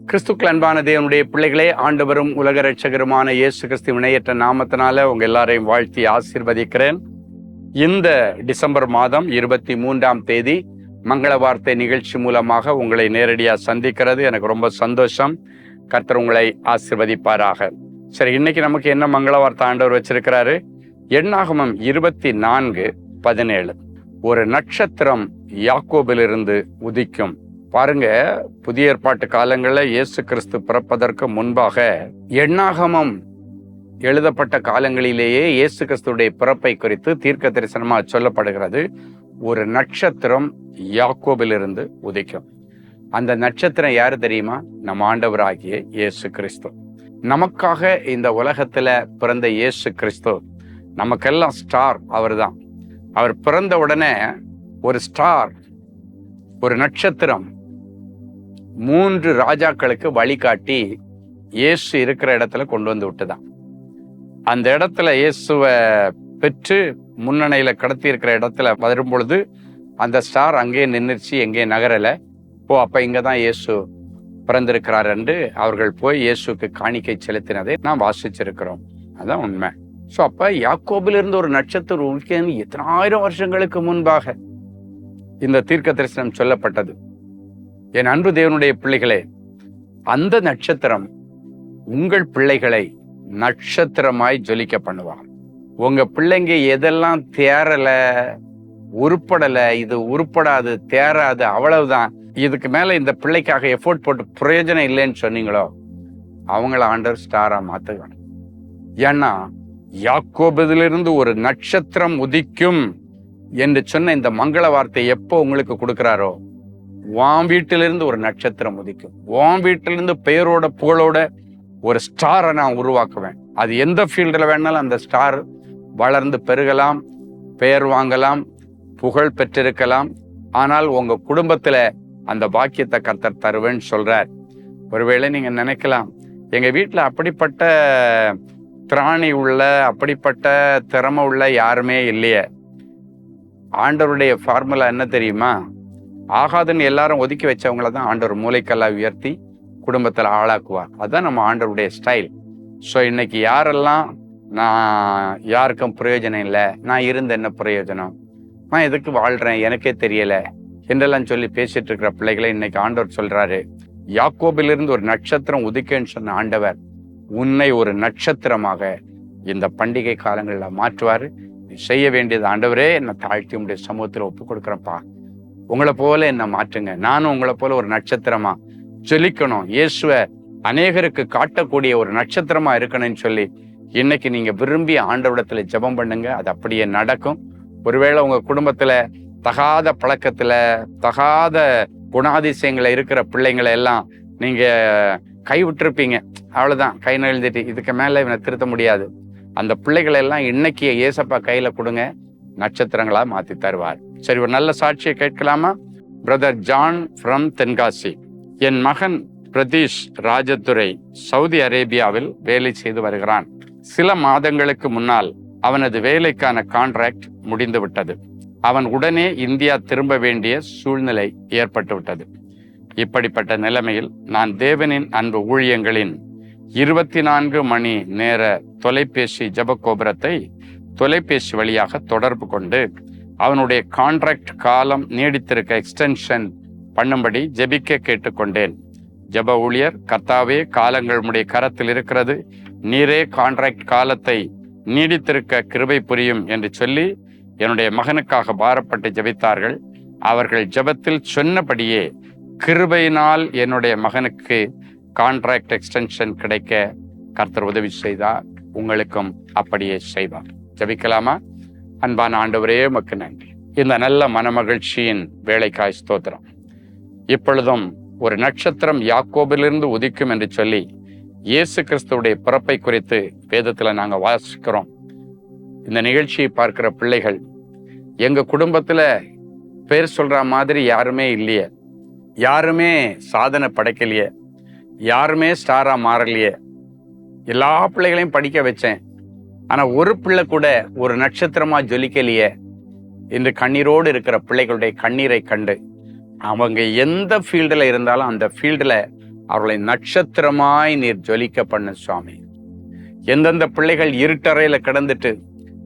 கிறிஸ்துக்கள் அன்பான தேவனுடைய பிள்ளைகளே, ஆண்டவரும் உலக இரட்சகருமான இயேசு கிறிஸ்து இணையற்ற நாமத்தினால உங்க எல்லாரையும் வாழ்த்தி ஆசீர்வதிக்கிறேன். இந்த டிசம்பர் மாதம் 23ஆம் தேதி மங்கள வார்த்தை நிகழ்ச்சி மூலமாக உங்களை நேரடியாக சந்திக்கிறது எனக்கு ரொம்ப சந்தோஷம். கர்த்தர் உங்களை ஆசீர்வதிப்பாராக. சரி, இன்னைக்கு நமக்கு என்ன மங்கள வார்த்தை ஆண்டவர் வச்சிருக்கிறாரு? எண்ணாகமம் 24:17. ஒரு நட்சத்திரம் யாக்கோபிலிருந்து உதிக்கும். பாருங்க, புதிய ஏற்பாட்டு காலங்களில் இயேசு கிறிஸ்து பிறப்பதற்கு முன்பாக எண்ணாகமம் எழுதப்பட்ட காலங்களிலேயே இயேசு கிறிஸ்துடைய பிறப்பை குறித்து தீர்க்க தரிசனமாக சொல்லப்படுகிறது. ஒரு நட்சத்திரம் யாக்கோபிலிருந்து உதிக்கும். அந்த நட்சத்திரம் யாரு தெரியுமா? நம்ம ஆண்டவராகிய இயேசு கிறிஸ்து. நமக்காக இந்த உலகத்துல பிறந்த இயேசு கிறிஸ்து நமக்கெல்லாம் ஸ்டார் அவர் தான். அவர் பிறந்த உடனே ஒரு ஸ்டார், ஒரு நட்சத்திரம் 3 ராஜாக்களுக்கு வழிகாட்டி இயேசு இருக்கிற இடத்துல கொண்டு வந்து விட்டுதான். அந்த இடத்துல இயேசுவை பெற்று முன்னணியில கடத்தி இருக்கிற இடத்துல வரும் பொழுது அந்த ஸ்டார் அங்கேயே நின்றுச்சு, எங்கே நகரல. அப்ப இங்கதான் இயேசு பிறந்திருக்கிறார் என்று அவர்கள் போய் இயேசுக்கு காணிக்கை செலுத்தினதை நாம் வாசிச்சிருக்கிறோம். அதான் உண்மை. ஸோ அப்ப யாக்கோபிலிருந்து ஒரு நட்சத்திரம் எத்தனை ஆயிரம் வருஷங்களுக்கு முன்பாக இந்த தீர்க்க தரிசனம் சொல்லப்பட்டது. என் அன்பு தேவனுடைய பிள்ளைகளே, அந்த நட்சத்திரம் உங்கள் பிள்ளைகளை நட்சத்திரமாய் ஜொலிக்க பண்ணுவார். உங்க பிள்ளைங்க எதெல்லாம் தேரல, உருப்படல, இது உருப்படாது, தேராது, அவ்வளவுதான், இதுக்கு மேல இந்த பிள்ளைக்காக எஃபோர்ட் போட்டு பிரயோஜனம் இல்லைன்னு சொன்னீங்களோ, அவங்கள ஆண்டவர் ஸ்டாரா மாத்துவாங்க. ஏன்னா யாக்கோபிலிருந்து ஒரு நட்சத்திரம் உதிக்கும் என்று சொன்ன இந்த மங்கள வார்த்தை எப்போ உங்களுக்கு கொடுக்கிறாரோ, உன் வீட்டிலிருந்து ஒரு நட்சத்திரம் உதிக்கும். உன் வீட்டிலிருந்து பெயரோட புகழோட ஒரு ஸ்டாரை நான் உருவாக்குவேன். அது எந்த ஃபீல்டில் வேணாலும் அந்த ஸ்டார் வளர்ந்து பெருகலாம், பெயர் வாங்கலாம், புகழ் பெற்றிருக்கலாம். ஆனால் உங்க குடும்பத்துல அந்த பாக்கியத்தை கர்த்தர் தருவேன்னு சொல்றார். ஒருவேளை நீங்க நினைக்கலாம், எங்க வீட்டுல அப்படிப்பட்ட திராணி உள்ள, அப்படிப்பட்ட திறமை உள்ள யாருமே இல்லையே. ஆண்டவருடைய ஃபார்முலா என்ன தெரியுமா? ஆகாதுன்னு எல்லாரும் ஒதுக்கி வச்சவங்கள தான் ஆண்டவர் மூளைக்கல்லா உயர்த்தி குடும்பத்துல ஆளாக்குவார். அதுதான் நம்ம ஆண்டவருடைய ஸ்டைல். ஸோ இன்னைக்கு யாரெல்லாம் நான் யாருக்கும் பிரயோஜனம் இல்லை, நான் இருந்த என்ன பிரயோஜனம், நான் எதுக்கு வாழ்றேன் எனக்கே தெரியல என்றெல்லாம் சொல்லி பேசிட்டு இருக்கிற பிள்ளைகளை இன்னைக்கு ஆண்டவர் சொல்றாரு, யாக்கோபிலிருந்து ஒரு நட்சத்திரம் உதிக்கன்னு சொன்ன ஆண்டவர் உன்னை ஒரு நட்சத்திரமாக இந்த பண்டிகை காலங்களில் மாற்றுவாரு. நீ செய்ய வேண்டியது, ஆண்டவரே என்னை தாழ்த்தி உங்களுடைய சமூகத்தில் ஒப்பு கொடுக்குறேன்ப்பா, உங்களை போல என்ன மாற்றுங்க, நானும் உங்களை போல ஒரு நட்சத்திரமா ஜொலிக்கணும், இயேசுவை அநேகருக்கு காட்டக்கூடிய ஒரு நட்சத்திரமா இருக்கணும்னு சொல்லி இன்னைக்கு நீங்க விரும்பி ஆண்டவரிடத்துல ஜெபம் பண்ணுங்க. அது அப்படியே நடக்கும். ஒருவேளை உங்க குடும்பத்துல தகாத பழக்கத்துல, தகாத குணாதிசயங்களை இருக்கிற பிள்ளைங்களை எல்லாம் நீங்க கைவிட்டிருப்பீங்க. அவ்வளவுதான், கை நழுந்துட்டு இதுக்கு மேல இவனை திருத்த முடியாது. அந்த பிள்ளைகளை எல்லாம் இன்னைக்கு ஏசப்பா கையில கொடுங்க, நட்சத்திரங்களா மாத்தி தருவார். சரி, ஒரு நல்ல சாட்சியை கேட்கலாமா? Brother John from Tenkasi. என் மகன் பிரதீஷ் ராஜதுரை சவுதி அரேபியாவில் வேலை செய்து வருகிறான். சில மாதங்களுக்கு முன்னால் அவனது வேலைக்கான கான்ட்ராக்ட் முடிந்து விட்டது. அவன் உடனே இந்தியா திரும்ப வேண்டிய சூழ்நிலை ஏற்பட்டு விட்டது. இப்படிப்பட்ட நிலைமையில் நான் தேவனின் அன்பு ஊழியங்களின் 24 மணி நேர தொலைபேசி ஜபகோபுரத்தை தொலைபேசி வழியாக தொடர்பு கொண்டு அவனுடைய கான்ட்ராக்ட் காலம் நீடித்திருக்க எக்ஸ்டென்ஷன் பண்ணும்படி ஜெபிக்க கேட்டுக்கொண்டேன். ஜப ஊழியர், கர்த்தாவே, காலங்கள் உம்முடைய கரத்தில் இருக்கிறது, நீரே கான்ட்ராக்ட் காலத்தை நீடித்திருக்க கிருபை புரியும் என்று சொல்லி என்னுடைய மகனுக்காக பாரப்பட்டு ஜெபித்தார்கள். அவர்கள் ஜெபத்தில் சொன்னபடியே கிருபையினால் என்னுடைய மகனுக்கு கான்ட்ராக்ட் எக்ஸ்டென்ஷன் கிடைக்க கர்த்தர் உதவி செய்தார். உங்களுக்கும் அப்படியே செய்வார். ஜெபிக்கலாமா? அன்பான ஆண்டவரே, உமக்கு நன்றி. இந்த நல்ல மனமகிழ்ச்சியின் வேலைக்காய் ஸ்தோத்திரம். இப்பொழுதும் ஒரு நட்சத்திரம் யாக்கோபிலிருந்து உதிக்கும் என்று சொல்லி இயேசு கிறிஸ்துவுடைய பிறப்பை குறித்து வேதத்துல நாங்க வாசிக்கிறோம். இந்த நிகழ்ச்சியை பார்க்கிற பிள்ளைகள், எங்க குடும்பத்துல பேர் சொல்ற மாதிரி யாருமே இல்லையே, யாருமே சாதனை படைக்கலையே, யாருமே ஸ்டாரா மாறலையே, எல்லா பிள்ளைகளையும் படிக்க வச்சேன், ஆனா ஒரு பிள்ளை கூட ஒரு நட்சத்திரமா ஜொலிக்கலையே என்று கண்ணீரோடு இருக்கிற பிள்ளைகளுடைய கண்ணீரை கண்டு அவங்க எந்த ஃபீல்டில் இருந்தாலும் அந்த ஃபீல்டில் அவர்களை நட்சத்திரமாய் நீர் ஜொலிக்க பண்ண சுவாமி. எந்தெந்த பிள்ளைகள் இருட்டறையில கிடந்துட்டு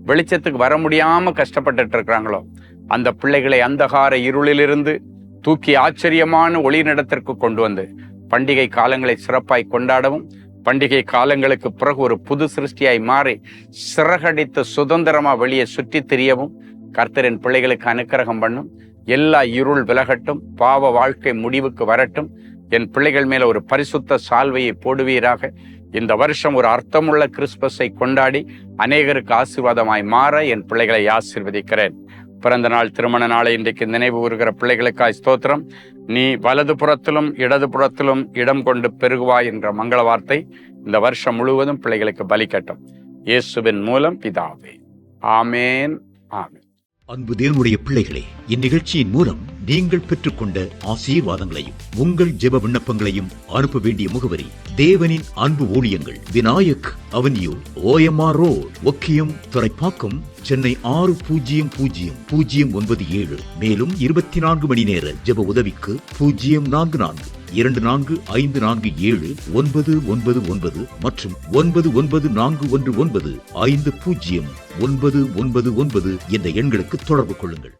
வெளிச்சத்துக்கு வர முடியாம கஷ்டப்பட்டுட்டு இருக்கிறாங்களோ அந்த பிள்ளைகளை அந்தகார இருளிலிருந்து தூக்கி ஆச்சரியமான ஒளி நடத்திற்கு கொண்டு வந்து பண்டிகை காலங்களை சிறப்பாய் கொண்டாடவும், பண்டிகை காலங்களுக்கு பிறகு ஒரு புது சிருஷ்டியாய் மாறி சிறகடித்து சுதந்திரமா வெளியே சுற்றி திரியவும் கர்த்தரின் பிள்ளைகளுக்கு அனுக்கிரகம் பண்ணும். எல்லா இருள் விலகட்டும், பாவ வாழ்க்கை முடிவுக்கு வரட்டும். என் பிள்ளைகள் மேல ஒரு பரிசுத்த சால்வையை போடுவீராக. இந்த வருஷம் ஒரு அர்த்தமுள்ள கிறிஸ்துமஸை கொண்டாடி அநேகருக்கு ஆசீர்வாதமாய் மாற என் பிள்ளைகளை ஆசீர்வதிக்கிறேன். பிறந்த நாள், திருமண நாளை இன்றைக்கு நினைவு கூறுகிற பிள்ளைகளுக்காய் ஸ்தோத்திரம். நீ வலது புறத்திலும் இடது புறத்திலும் இடம் கொண்டு பெருகுவாய் என்ற மங்கள வார்த்தை இந்த வருஷம் முழுவதும் பிள்ளைகளுக்கு பலிக்கட்டும். இயேசுவின் மூலம் பிதாவே, ஆமேன், ஆமேன். அன்பு தேவனுடைய பிள்ளைகளே, இந்நிகழ்ச்சியின் மூலம் நீங்கள் பெற்றுக்கொண்ட ஆசீர்வாதங்களையும் உங்கள் ஜெப விண்ணப்பங்களையும் அனுப்ப வேண்டிய முகவரி: தேவனின் அன்பு ஊழியங்கள், Vinayak avenue, OMR road, Okkiyam, Thoraipakkam, Chennai 600097. மேலும் 24 மணி நேர ஜெப உதவிக்கு 04424579999 மற்றும் 9941150999 என்ற எண்களுக்கு தொடர்பு கொள்ளுங்கள்.